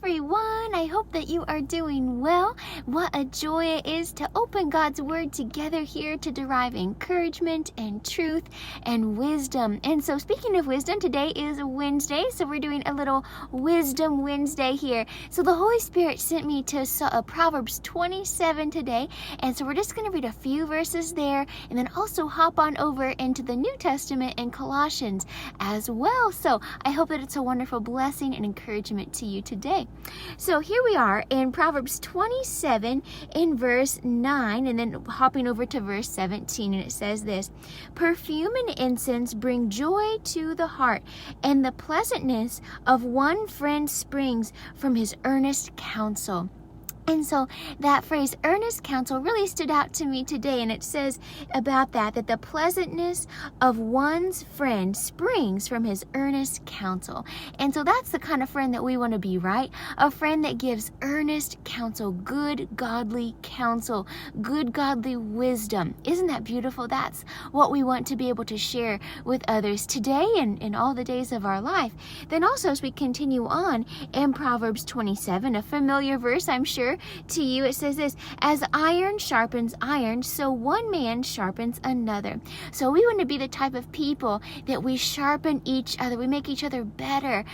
everyone. I hope that you are doing well. What a joy it is to open God's Word together here to derive encouragement and truth and wisdom. And so speaking of wisdom, today is Wednesday, so we're doing a little Wisdom Wednesday here. So the Holy Spirit sent me to Proverbs 27 today, and so we're just going to read a few verses there and then also hop on over into the New Testament and Colossians as well. So I hope that it's a wonderful blessing and encouragement to you today. So here we are in Proverbs 27 in verse 9 and then hopping over to verse 17, and it says this: "Perfume and incense bring joy to the heart, and the pleasantness of one friend springs from his earnest counsel." And so that phrase, earnest counsel, really stood out to me today. And it says about that the pleasantness of one's friend springs from his earnest counsel. And so that's the kind of friend that we want to be, right? A friend that gives earnest counsel, good godly counsel, good godly wisdom. Isn't that beautiful? That's what we want to be able to share with others today and in all the days of our life. Then also, as we continue on in Proverbs 27, a familiar verse, I'm sure, to you, it says this: "As iron sharpens iron, so one man sharpens another." So we want to be the type of people that we sharpen each other, we make each other better,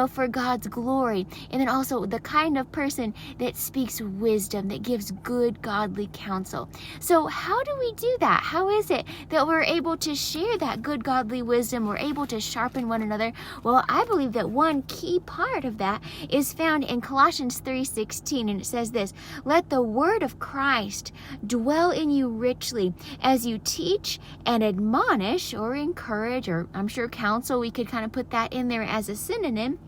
for God's glory. And then also the kind of person that speaks wisdom, that gives good godly counsel. So how do we do that? How is it that we're able to share that good godly wisdom? We're able to sharpen one another? Well, I believe that one key part of that is found in Colossians 3:16, and it says this: "Let the word of Christ dwell in you richly as you teach and admonish," or encourage, or I'm sure counsel, we could kind of put that in there as a synonym.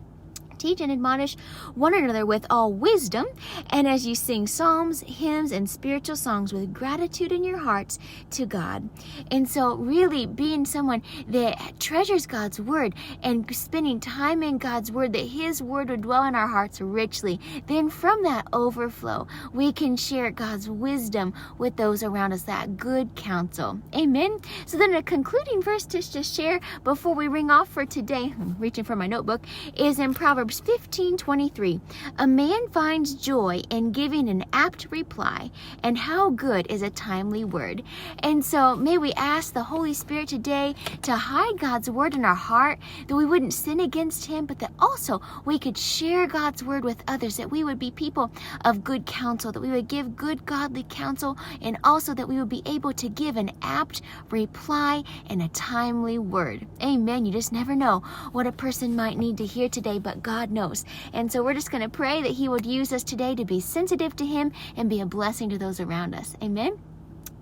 "Teach and admonish one another with all wisdom, and as you sing psalms, hymns, and spiritual songs with gratitude in your hearts to God." And so really being someone that treasures God's word and spending time in God's word, that his word would dwell in our hearts richly. Then from that overflow, we can share God's wisdom with those around us, that good counsel. Amen. So then a concluding verse to just share before we ring off for today, I'm reaching for my notebook, is in Proverbs 15:23. "A man finds joy in giving an apt reply, and how good is a timely word." And so may we ask the Holy Spirit today to hide God's word in our heart, that we wouldn't sin against him, but that also we could share God's word with others, that we would be people of good counsel, that we would give good godly counsel, and also that we would be able to give an apt reply and a timely word. Amen. You just never know what a person might need to hear today, but God knows. And so we're just going to pray that he would use us today to be sensitive to him and be a blessing to those around us. Amen.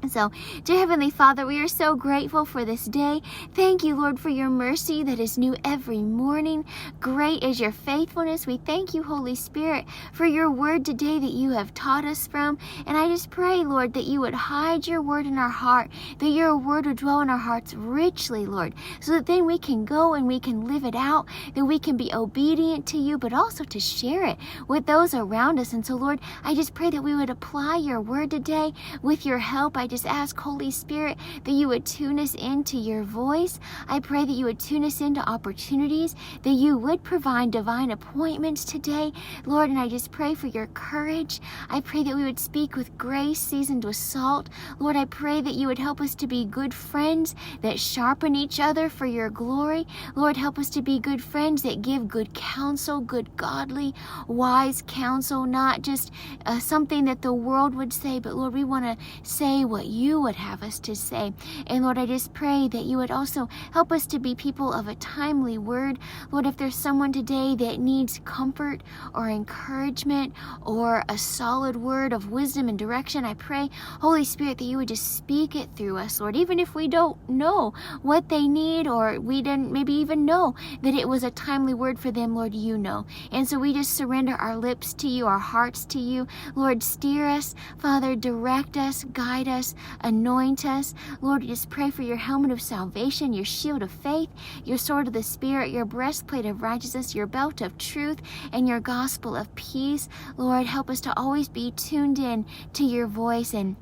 So, dear Heavenly Father, we are so grateful for this day. Thank you, Lord, for your mercy that is new every morning. Great is your faithfulness. We thank you, Holy Spirit, for your word today that you have taught us from. And I just pray, Lord, that you would hide your word in our heart, that your word would dwell in our hearts richly, Lord, so that then we can go and we can live it out, that we can be obedient to you, but also to share it with those around us. And so, Lord, I just pray that we would apply your word today with your help. I just ask, Holy Spirit, that you would tune us into your voice. I pray that you would tune us into opportunities, that you would provide divine appointments today, Lord. And I just pray for your courage. I pray that we would speak with grace seasoned with salt. Lord, I pray that you would help us to be good friends that sharpen each other for your glory. Lord, help us to be good friends that give good counsel, good godly, wise counsel, not just something that the world would say, but Lord, we want to say what you would have us to say. And Lord, I just pray that you would also help us to be people of a timely word. Lord, if there's someone today that needs comfort or encouragement or a solid word of wisdom and direction, I pray, Holy Spirit, that you would just speak it through us, Lord, even if we don't know what they need, or we didn't maybe even know that it was a timely word for them. Lord, you know. And so we just surrender our lips to you, our hearts to you. Lord, steer us, Father, direct us, guide us, anoint us. Lord, I just pray for your helmet of salvation, your shield of faith, your sword of the Spirit, your breastplate of righteousness, your belt of truth, and your gospel of peace. Lord, help us to always be tuned in to your voice and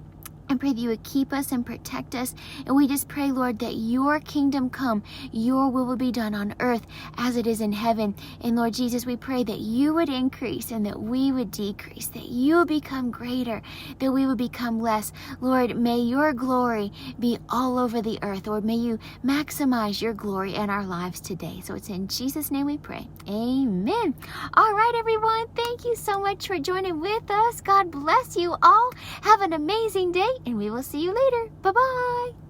I pray that you would keep us and protect us. And we just pray, Lord, that your kingdom come, your will be done on earth as it is in heaven. And Lord Jesus, we pray that you would increase and that we would decrease, that you would become greater, that we would become less. Lord, may your glory be all over the earth. Lord, may you maximize your glory in our lives today. So it's in Jesus' name we pray. Amen. All right, everyone. Thank you so much for joining with us. God bless you all. Have an amazing day, and we will see you later. Bye-bye.